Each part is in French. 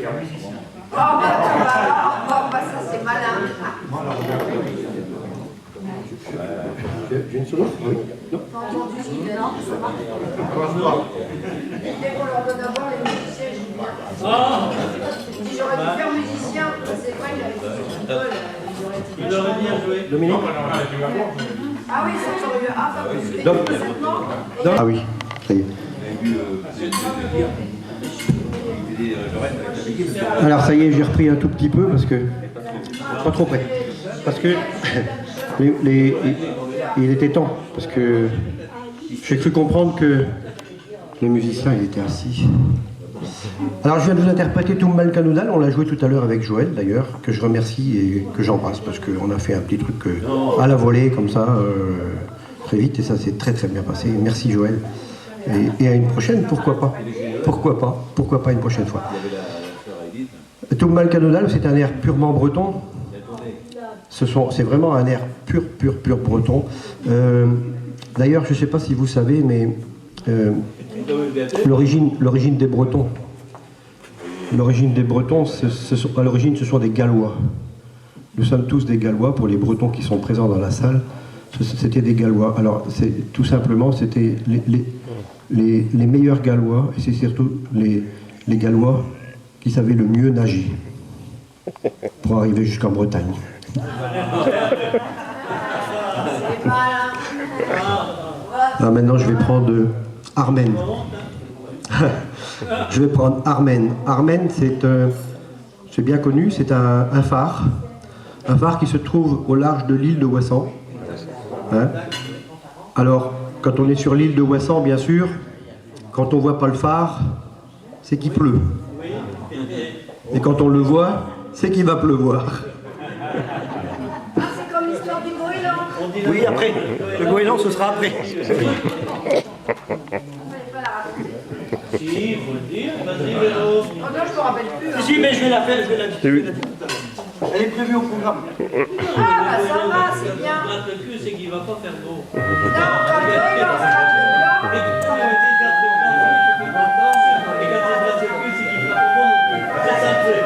Oh, bah, ça c'est malin. J'ai une seconde. Oui. Non. Pas entendu, Gilles, non, ça va. Dès qu'on leur donne à voir les musiciens, Gilles. Si j'aurais dû faire musicien, c'est vrai, il avait fait son école, il aurait bien joué. Dominique. Ah oui, c'est curieux. Ah, pas plus. Ah oui, ça y est. Alors ça y est, j'ai repris un tout petit peu parce que... Pas trop près. Parce que... il était temps. Parce que... J'ai cru comprendre que... Les musiciens, ils étaient assis. Alors je viens de vous interpréter Tumbal Canudal, on l'a joué tout à l'heure avec Joël d'ailleurs, que je remercie et que j'embrasse parce qu'on a fait un petit truc à la volée comme ça, très vite, et ça s'est très très bien passé. Merci Joël. Et à une prochaine, pourquoi pas? Pourquoi pas une prochaine fois. Tumbal Canudal, c'est un air purement breton. C'est vraiment un air pur breton. D'ailleurs, je ne sais pas si vous savez, mais l'origine des Bretons. L'origine des Bretons, à l'origine, ce sont des Gallois. Nous sommes tous des Gallois, pour les Bretons qui sont présents dans la salle. C'était des Gallois. Alors, tout simplement, c'était les meilleurs Gallois, et c'est surtout les Gallois qui savaient le mieux nager pour arriver jusqu'en Bretagne. Ah, maintenant, je vais prendre Armen. Je vais prendre Armen. Armen, c'est bien connu, c'est un phare. Un phare qui se trouve au large de l'île de Ouessant. Hein? Alors, quand on est sur l'île de Ouessant, bien sûr, quand on ne voit pas le phare, c'est qu'il pleut. Et quand on le voit, c'est qu'il va pleuvoir. Ah, c'est comme l'histoire du goéland. Oui, après. Le goéland, ce sera après. Si, il faut le dire. Vas-y, Vélo. Oh non, je me rappelle plus. Hein. Si, mais je vais la faire, Elle est prévue au programme. Ah, bah ça va, c'est bien. Gratte le cul, c'est qu'il va pas faire beau. Non, quand le goéland sera tout blanc. Et quand il gratte le cul, c'est qu'il fera pas beau non plus. Ça me fait.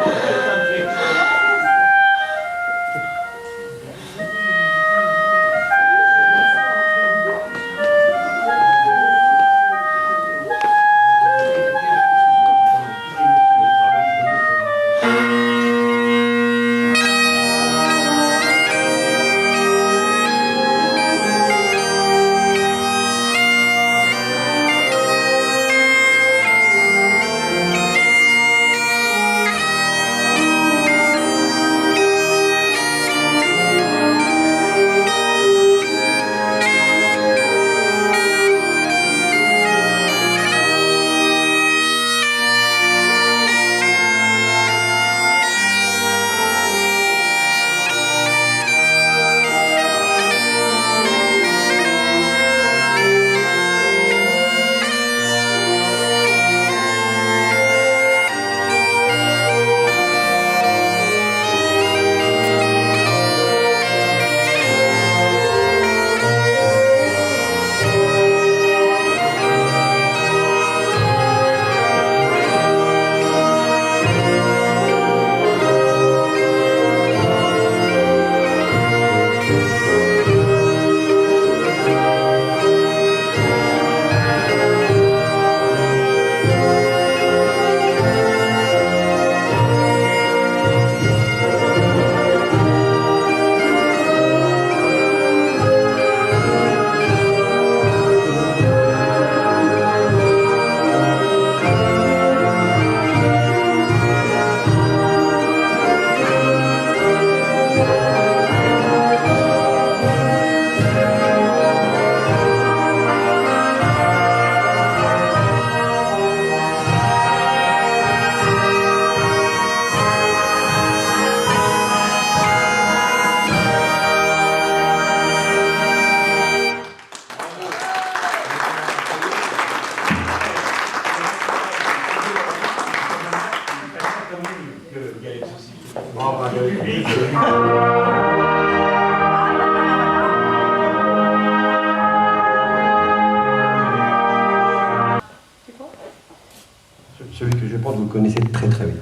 Celui que je vais prendre, vous le connaissez très très bien.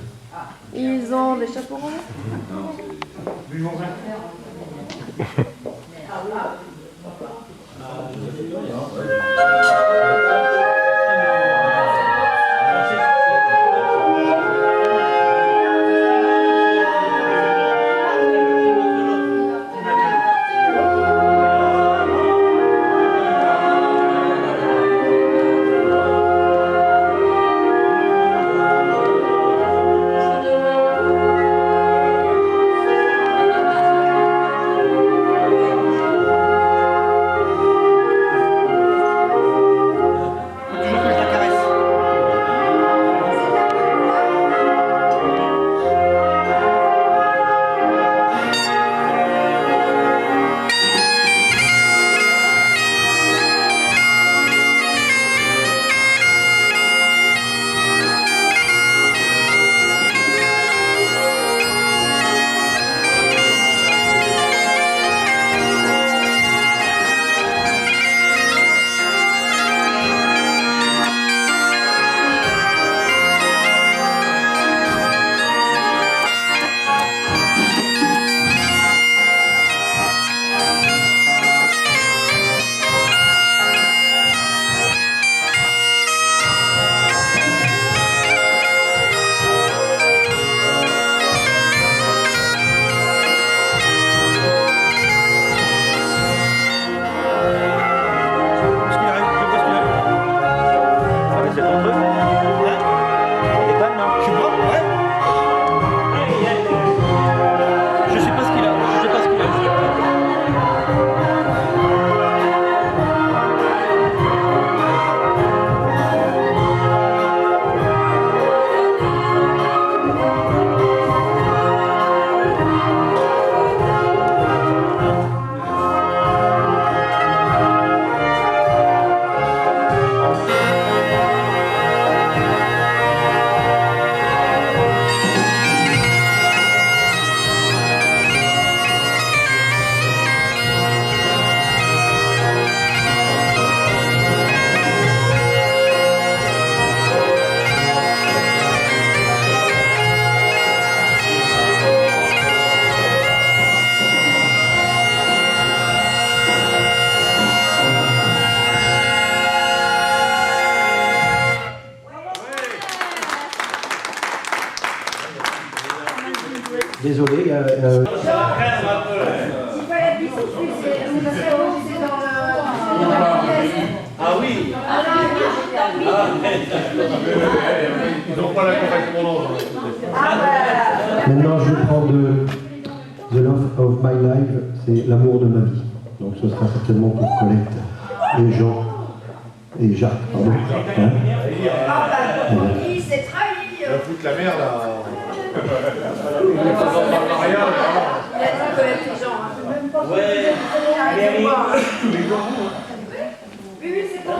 Ils ont des chapeaux ronds. Désolé. Il fallait être plus, c'est dans le. Ah oui. Ils n'ont pas la correspondance. Maintenant, je vais prendre The Love of My Life, c'est l'amour de ma vie. Donc ce sera certainement pour Colette et Jean et Jacques. Pardon. Hein? Il s'est trahi. Il va foutre la merde là. Il a dit Colette et Jean. Même pas. Ouais. Oui, c'est pour ça.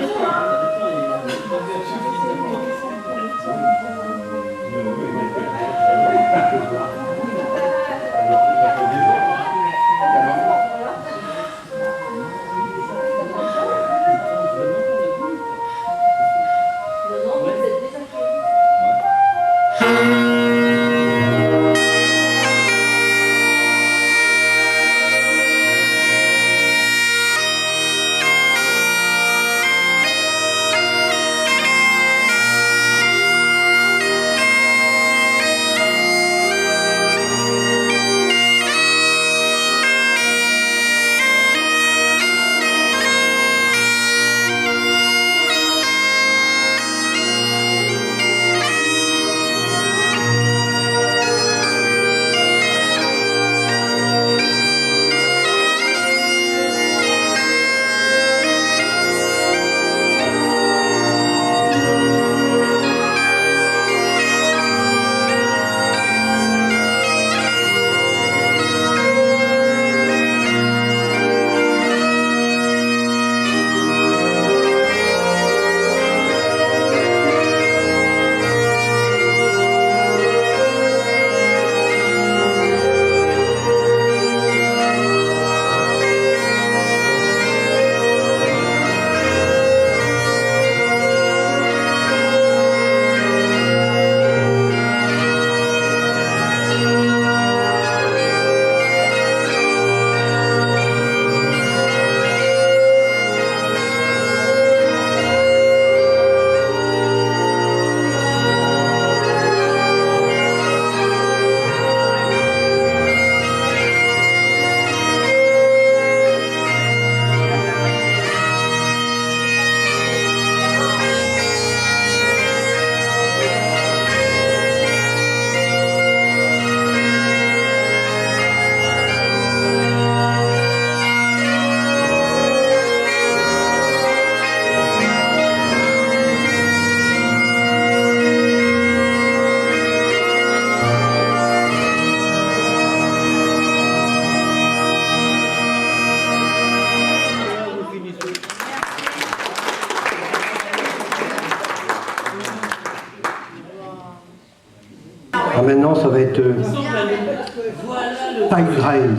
Alors maintenant, ça va être Voilà le... Pipe Dreams.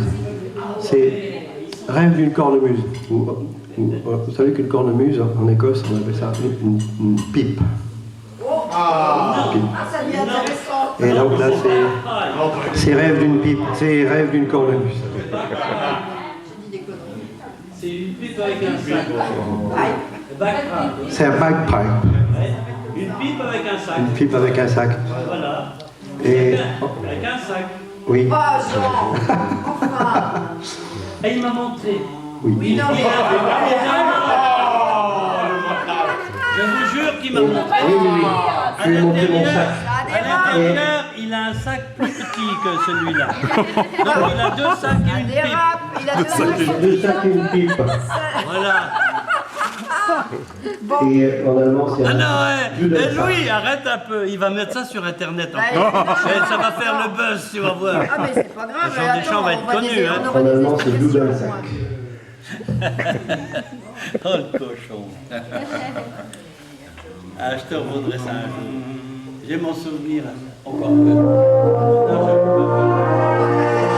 C'est rêve d'une cornemuse. Vous savez qu'une cornemuse, en Écosse, on appelle ça une pipe. Ah, ça devient intéressant. Et donc là, c'est rêve d'une pipe, c'est rêve d'une cornemuse. C'est une pipe avec un sac. Bagpipe. C'est un bagpipe. Ouais. Une pipe avec un sac. Une pipe avec un sac. Voilà. Et Avec un sac. oui, Ah, Jean, enfin. Et il m'a montré. oui. Non, mais Je vous jure qu'il m'a montré. Oui, oui, oui. Je vais montrer mon sac. À l'intérieur, il a un sac plus petit que celui-là. Donc il a deux sacs et une pipe. dérape, il a deux sacs. Deux sacs et une pipe. Voilà. Et en allemand, c'est Ah un non, jus de et sac. Louis, arrête un peu. Il va mettre ça sur Internet. Ouais. Et ça va faire le buzz, tu vas voir. Ah, mais c'est pas grave. Jean Deschamps va être connu, hein. En allemand, c'est Doodle sac. Oh le cochon. Ah, je te revaudrai ça un jour. J'ai mon souvenir encore peu. Non, je peux pas.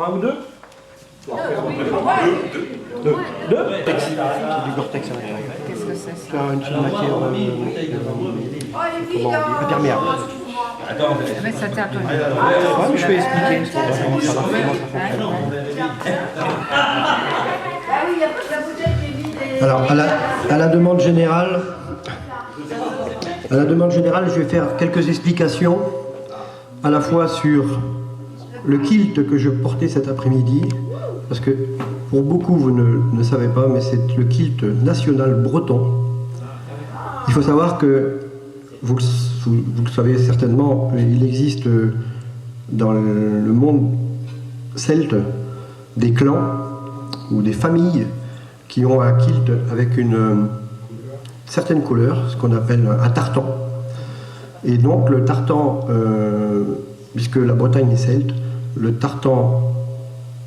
Un ou deux? Deux. Deux? Du Gore-Tex à l'intérieur. Qu'est-ce que c'est? C'est une matière Oh, les filles, comment on dit, imperméable. mais ça t'a un peu. Ouais, mais je vais expliquer comment ça marche. Ah oui, il y a pas de la bouteille qui est vide. Alors, à la demande générale, je vais faire quelques explications à la fois sur le kilt que je portais cet après-midi, parce que pour beaucoup vous ne savez pas, mais c'est le kilt national breton. Il faut savoir que, vous le savez certainement, il existe dans le monde celte des clans ou des familles qui ont un kilt avec une certaine couleur, ce qu'on appelle un tartan. Et donc le tartan, puisque la Bretagne est celte, le tartan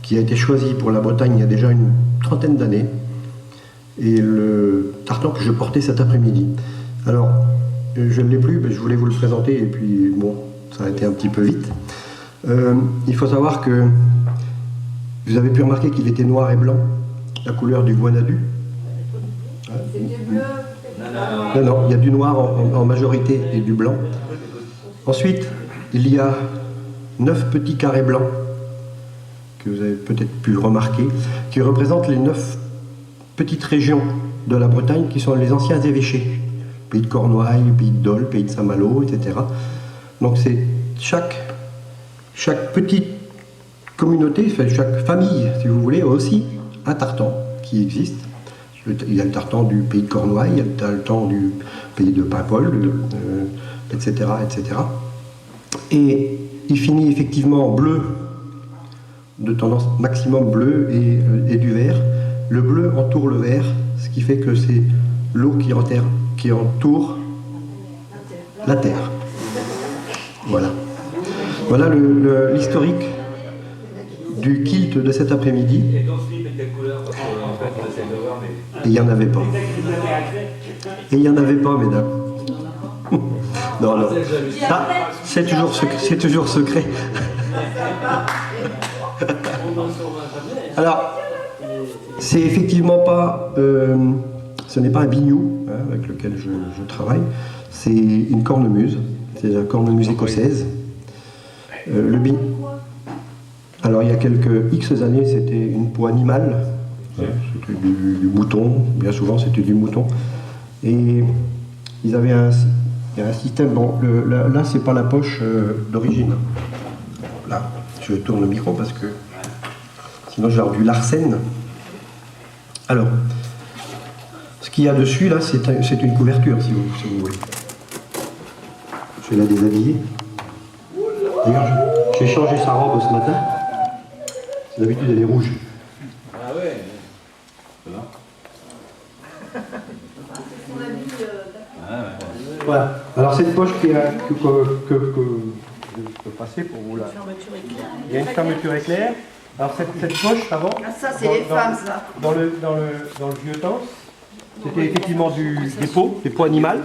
qui a été choisi pour la Bretagne il y a déjà une trentaine d'années, et le tartan que je portais cet après-midi. Alors, je ne l'ai plus, mais je voulais vous le présenter, et puis bon, ça a été un petit peu vite. Il faut savoir que vous avez pu remarquer qu'il était noir et blanc, la couleur du Guanadu. C'était bleu. Non, il y a du noir en majorité et du blanc. Ensuite, il y a 9 petits carrés blancs que vous avez peut-être pu remarquer, qui représentent les 9 petites régions de la Bretagne qui sont les anciens évêchés. Pays de Cornouailles, pays de Dole, pays de Saint-Malo, etc. Donc c'est chaque petite communauté, chaque famille, si vous voulez, a aussi un tartan qui existe. Il y a le tartan du pays de Cornouailles, il y a le tartan du pays de Paimpol, etc., etc. Et il finit effectivement en bleu, de tendance maximum bleu et du vert. Le bleu entoure le vert, ce qui fait que c'est l'eau qui entoure la terre. Voilà. Voilà l'historique du kilt de cet après-midi. Et ton slip est quelle couleur? Parce qu'en fait, on essaie de voir, mais... Et il n'y en avait pas. Et il n'y en avait pas, mesdames. Non, non. Ça, c'est toujours secret. Alors, c'est effectivement pas... ce n'est pas un bignou avec lequel je travaille. C'est une cornemuse. C'est la cornemuse écossaise. Le bignou... Alors, il y a quelques X années, c'était une peau animale. C'était du mouton. Bien souvent, c'était du mouton. Et ils avaient un système... Bon, là, c'est pas la poche d'origine. Là, je tourne le micro parce que sinon, j'ai du Larsen. Alors, ce qu'il y a dessus, là, c'est une couverture, si vous voulez. Je vais la déshabiller. D'ailleurs, j'ai changé sa robe ce matin. D'habitude, elle est rouge. Ah ouais. Voilà. Alors, cette poche que je peux passer pour vous là. Il y a une fermeture éclair. Alors, cette poche, avant... Ah, ça, c'est les femmes, ça. Dans le vieux temps, c'était effectivement des peaux animales.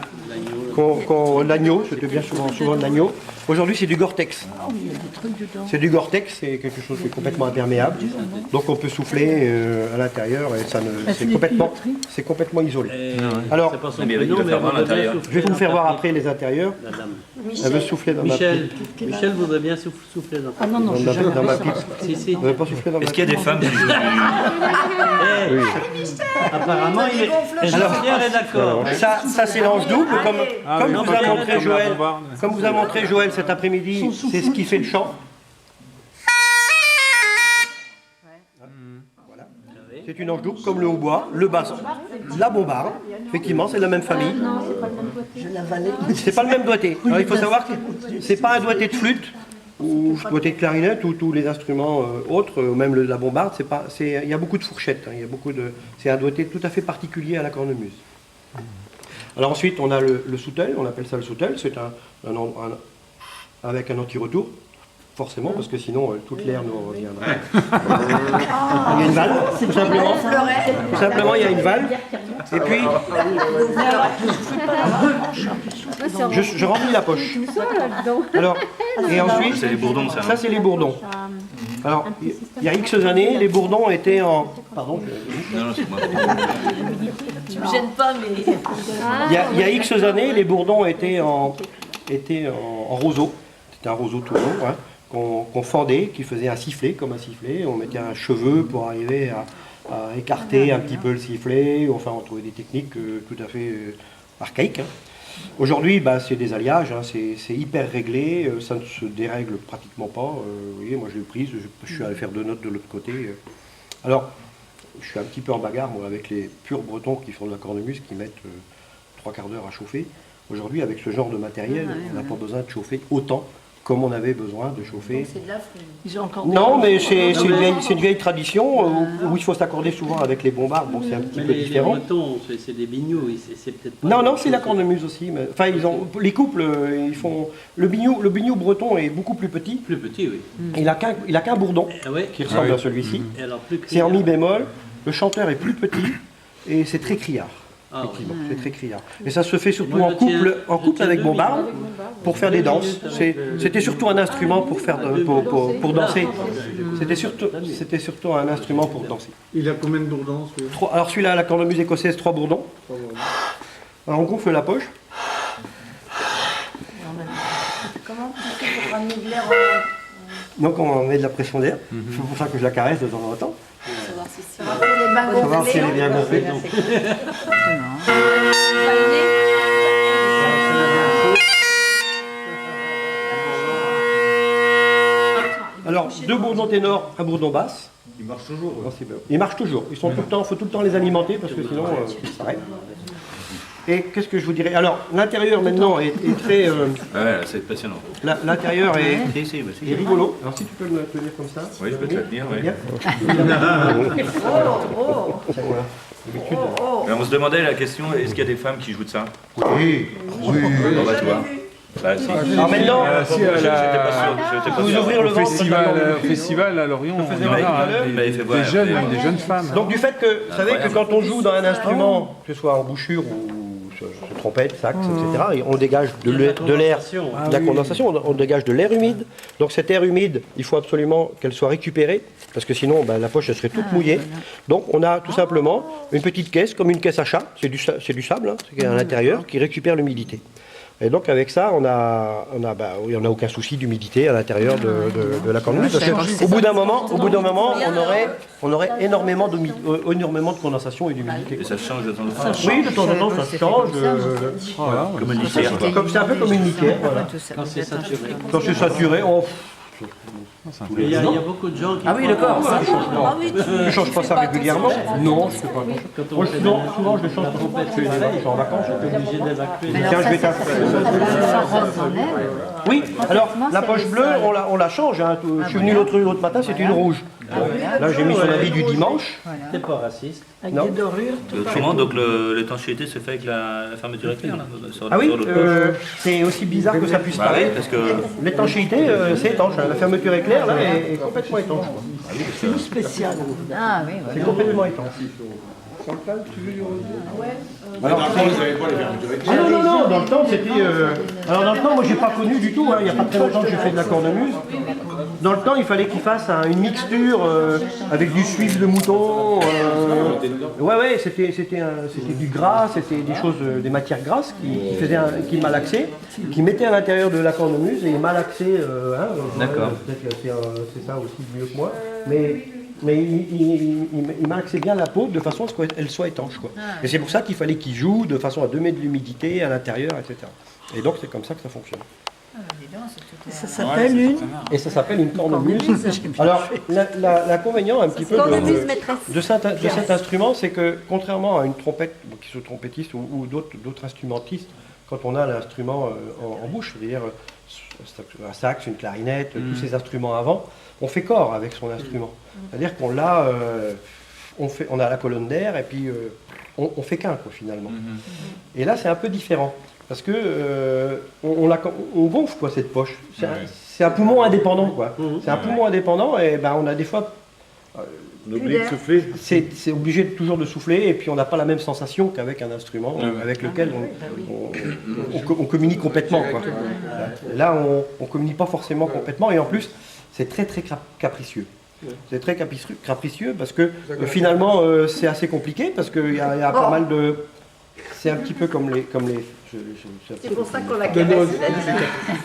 L'agneau, c'était bien souvent de l'agneau. Aujourd'hui, c'est du Gore-Tex. C'est du Gore-Tex, c'est quelque chose qui est complètement imperméable. Donc on peut souffler à l'intérieur et c'est complètement isolé. Alors, je vais vous faire voir après les intérieurs. Elle veut souffler dans ma pipe. Michel voudrait bien souffler dans Ah non, non, je dans ma pipe. Si, si. Elle veut pas souffler dans ma Est-ce pipe. qu'il y a des femmes qui jouent? Apparemment, Pierre est d'accord. Ça c'est l'ange double, comme non, vous a Pierre est montré d'accord. Joël. Comme vous a montré Joël cet après-midi, c'est ce qui fait le chant. Voilà. C'est une ange double, comme le hautbois, le basson, la bombarde. Effectivement, c'est de la même famille. C'est pas le même doigté. Alors, il faut savoir que c'est pas un doigté de flûte ou doigté de clarinette ou tous les instruments autres, même la bombarde. Il y a beaucoup de fourchettes. C'est un doigté tout à fait particulier à la cornemuse. Alors ensuite, on a le soutel, on appelle ça le soutel, c'est avec un anti-retour, forcément, parce que sinon toute l'air nous reviendrait. Il y a une valve, tout simplement. Tout simplement, il y a une valve. Et puis, je remplis la poche. Alors, et ensuite, C'est les bourdons, ça. ça c'est les bourdons. Alors, il y a X années, les bourdons étaient en... Pardon. Non, c'est moi. Tu me gênes pas, mais... Il y a X années, les bourdons étaient en roseau. C'était un roseau tout long, hein, qu'on fendait, qui faisait un sifflet, comme un sifflet. On mettait un cheveu pour arriver à écarter un petit peu le sifflet. Enfin, on trouvait des techniques tout à fait archaïques. Hein. Aujourd'hui, c'est des alliages, hein, c'est hyper réglé, ça ne se dérègle pratiquement pas. Vous voyez, moi je l'ai prise, je suis allé faire 2 notes de l'autre côté. Alors, je suis un petit peu en bagarre moi, avec les purs bretons qui font de la cornemuse, qui mettent 3 quarts d'heure à chauffer. Aujourd'hui, avec ce genre de matériel, on n'a pas besoin de chauffer autant comme on avait besoin de chauffer. C'est de la fouine. Ils ont encore Non, mais c'est une vieille tradition où il faut s'accorder souvent avec les bombards. Bon, c'est un petit peu Les différent. Bretons, c'est des bignoux, c'est peut-être pas... Non, c'est la cornemuse aussi. Mais, enfin, les couples, ils font... Le bignou breton est beaucoup plus petit. Plus petit, oui. Il a qu'un bourdon Ah ouais. qui ressemble à celui-ci. Et alors, plus C'est en criard. mi bémol. Le chanteur est plus petit et c'est très criard. Ah, ouais. Effectivement, c'est très criard. Et ça se fait surtout Moi, en je couple, tiens- je tiens avec 2 bombard minutes. pour faire des danses. minutes avec, C'était surtout un instrument pour faire pour danser. C'était surtout un instrument pour danser. Il a combien de bourdons celui-là? Alors celui-là, la cornemuse écossaise, 3 bourdons. Alors on gonfle la poche. Comment tu fais pour ramener de l'air Donc on met de la pression d'air. C'est pour ça que je la caresse de temps en temps. savoir si c'est pour les bains Pour savoir si elle est bien gonflée. Alors 2 bourdons ténors, un bourdon basse. Il marche toujours. Ils marchent toujours. Ils sont tout le temps, faut tout le temps les alimenter parce que sinon ils s'arrêtent. Et qu'est-ce que je vous dirais? Alors l'intérieur maintenant est très, Ouais, c'est passionnant. l'intérieur est rigolo. Alors si tu peux me tenir comme ça. Oui, je peux te la tenir, oui. Bien. Voilà. D'habitude. Mais on se demandait la question, est-ce qu'il y a des femmes qui jouent de ça? Oui. Bon, bah, tu vois. Bah, si. Alors maintenant, J'étais pas sûr. J'étais pas vous sûr. ouvrir le ventre. Au festival à Lorient, on faisais en a, tout à l'heure. des jeunes femmes. Donc du fait que, vous savez que quand on joue dans un instrument, que ce soit en bouchure ou sur trompette, sax, etc., et on dégage de l'air, de la condensation, on dégage de l'air humide. Donc cet air humide, il faut absolument qu'elle soit récupérée, parce que sinon la poche elle serait toute mouillée. Donc on a tout simplement une petite caisse, comme une caisse à chat, c'est du sable, hein, qui est à l'intérieur, qui récupère l'humidité. Et donc avec ça, on n'a aucun souci d'humidité à l'intérieur de la cornemuse. Parce qu'au bout d'un moment, on aurait énormément de condensation et d'humidité. Et ça change de temps en temps. Oui, de temps en temps, ça change. Comme une litière, quoi. C'est un peu comme une litière. Voilà. Quand c'est saturé. Quand c'est saturé, on Il y a beaucoup de gens qui... Ah oui, d'accord. ça change pas. Ah oui, ne change pas ça régulièrement. Non, je ne fais pas. Quand on Moi, fait souvent, je le change quand je suis en vacances. on est obligé d'évacuer. Tiens, je vais Oui, alors la poche bleue, on la change. Hein. Je suis venu l'autre matin, c'était une rouge. Là, j'ai mis son habit du dimanche. T'es pas raciste. Non. Autrement, donc l'étanchéité se fait avec la fermeture éclair, là, sur Ah oui, sur l'autre poche. c'est aussi bizarre que ça puisse Bah oui, paraître. parce que... L'étanchéité, c'est étanche. Hein. La fermeture éclair, là, est complètement étanche. C'est tout spécial. Ah oui, C'est complètement étanche. Alors, dans le temps, ils n'avaient pas les fermetures éclair. Ah non, dans le temps, c'était... Alors, dans le temps, moi, j'ai pas connu du tout. Hein. Il n'y a pas très longtemps que j'ai fait de la cornemuse. Dans le temps, il fallait qu'il fasse une mixture avec du suif de mouton. Ouais, c'était du gras, c'était des choses, des matières grasses qui malaxaient, qui mettaient à l'intérieur de la cornemuse et malaxaient. D'accord. C'est ça aussi mieux que moi. Mais il malaxait bien la peau de façon à ce qu'elle soit étanche. Quoi. Et c'est pour ça qu'il fallait qu'il joue de façon à 2 mètres d'humidité à l'intérieur, etc. Et donc c'est comme ça que ça fonctionne. Ça s'appelle une... Et ça s'appelle une cornemuse. Alors, l'inconvénient un petit peu de cet instrument, c'est que contrairement à une trompette, qui soit trompettiste ou d'autres instrumentistes, quand on a l'instrument en bouche, c'est-à-dire un sax, une clarinette, tous ces instruments avant, on fait corps avec son instrument. C'est-à-dire qu'on l'a, on a la colonne d'air et puis on fait qu'un, quoi, finalement. Et là, c'est un peu différent. Parce que on gonfle quoi, cette poche. C'est un poumon indépendant. Quoi. C'est un poumon indépendant et on a des fois... On oublie de souffler. C'est obligé toujours de souffler et puis on n'a pas la même sensation qu'avec un instrument avec lequel on communique complètement. Quoi. Là, on ne communique pas forcément complètement et en plus, c'est très très capricieux. C'est très capricieux parce que finalement, c'est assez compliqué parce qu'il y a pas mal de... c'est un petit peu comme les. C'est pour ça qu'on la caresse.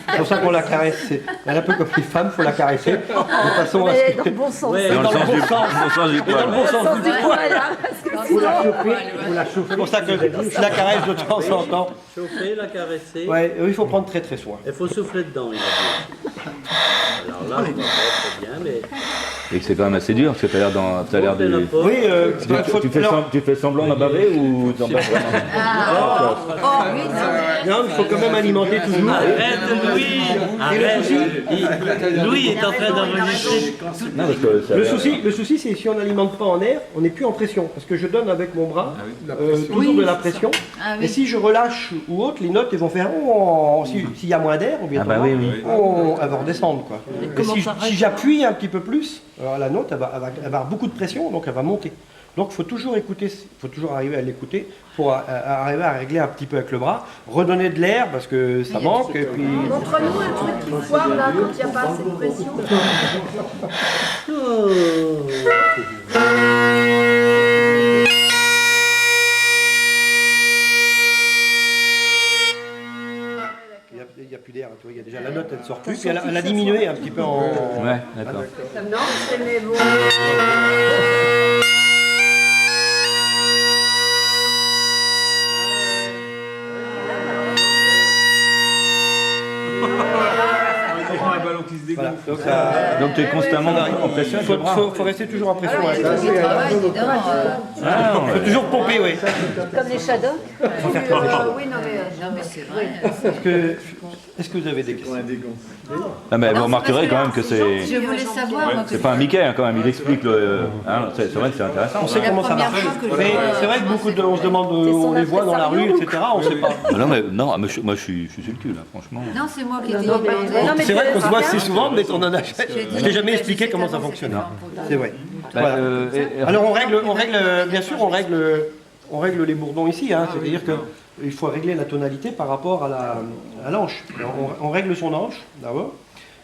C'est pour ça qu'on la caresse. C'est un peu comme les femmes, il faut la caresser. De façon à ce Mais que. dans le bon sens. Ouais, Dans le Dans le sens bon du sens. dans le sens du Dans poil. le bon sens. Sens du poil, hein, parce que Vous la sinon- chauffez, vous la chauffez. C'est pour ça que je la caresse de temps en temps. Chauffer, la caresser. Ouais, il faut prendre très très soin. Il faut souffler dedans, il a dit. Alors là, on va pas très bien, mais... Et que c'est quand même assez dur, parce que t'as l'air Gonfler la de... peau. Oui, Tu fais semblant de baver ou t'en baves vraiment? Oh oui, non. non, il faut quand même alimenter toujours. Arrête, Louis. Arrête. Louis est en train d'enregistrer. Non, parce que ça a l'air- Le souci, c'est si on n'alimente pas en air, on n'est plus en pression. Parce que je donne avec mon bras toujours de la pression. Ah Et oui. si je relâche ou autre, les notes elles vont faire oh, s'il y a moins d'air, Ah bah oui, oui. elles vont redescendre. Quoi. Et si j'appuie un petit peu plus, alors la note elle va avoir beaucoup de pression, donc elle va monter. Donc il faut toujours écouter, il faut toujours arriver à l'écouter pour arriver à régler un petit peu avec le bras, redonner de l'air parce que ça manque. Et puis... Montre-nous un truc qui foire là quand il n'y a pas assez de pression. Il n'y a plus d'air, tu vois, il y a déjà la note, elle ne sort plus, puis elle a diminué un petit peu en... Ouais, d'accord. Non, c'est mais bon. Un ballon qui se dégonfle. Voilà, donc ça... Donc tu es constamment en pression avec le bras? faut rester toujours en pression. Alors, il y a ouais. tout le travail, Dis donc, Ah, non, Faut toujours pomper, oui. comme les shadows. Oui, non, mais. non mais c'est vrai. Est-ce que vous avez des questions? Ah, mais vous Non, remarquerez c'est quand parce même que que c'est... Je voulais savoir, moi, que C'est pas un Mickey hein, quand même, il explique le... Hein, c'est vrai que c'est intéressant. On sait la comment ça première marche. fois que je Mais vois, c'est vrai que beaucoup de... On se demande, on les voit dans la rue, etc. On ne sait pas. Ah non, mais non, moi je suis sur le cul là, franchement. Non, c'est moi qui ai Non, mais- non, mais C'est vrai qu'on se voit c'est assez bien. souvent, mais on en a... Je t'ai jamais expliqué comment ça fonctionne. C'est vrai. Voilà. Alors on règle, bien sûr, on règle les bourdons ici. Hein, c'est-à-dire qu'il faut régler la tonalité par rapport à l'anche. On règle son anche d'abord.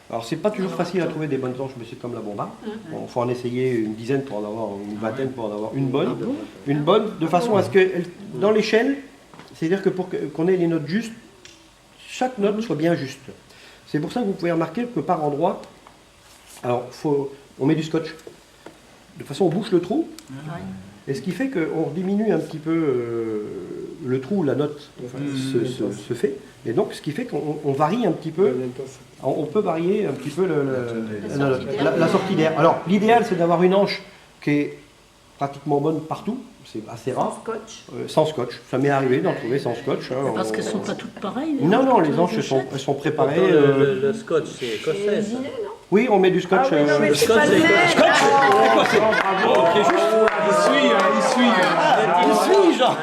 Alors c'est pas toujours facile à trouver des bonnes anches, mais c'est comme la bombarde. Il faut en essayer une dizaine pour en avoir une vingtaine pour en avoir une bonne, de façon à ce que dans l'échelle, c'est-à-dire que pour qu'on ait les notes justes, chaque note soit bien juste. C'est pour ça que vous pouvez remarquer que par endroit, alors on met du scotch. De façon, on bouche le trou, et ce qui fait qu'on diminue un petit peu le trou où la note se fait. Et donc, ce qui fait qu'on varie un petit peu, on peut varier un petit peu la sortie d'air. Alors, l'idéal, c'est d'avoir une anche qui est pratiquement bonne partout, c'est assez rare. Scotch. Sans scotch, ça m'est arrivé d'en trouver sans scotch. Hein, Parce qu'elles ne sont pas toutes pareilles. Non, les anches, elles sont préparées. Le scotch, c'est écossais, ça. Oui, on met du scotch. Ah oui, non, mais Le c'est scotch, pas c'est le même. écossais. Scotch. C'est quoi, c'est... Bravo, c'est juste. Il suit, hein, il suit. Il suit, genre.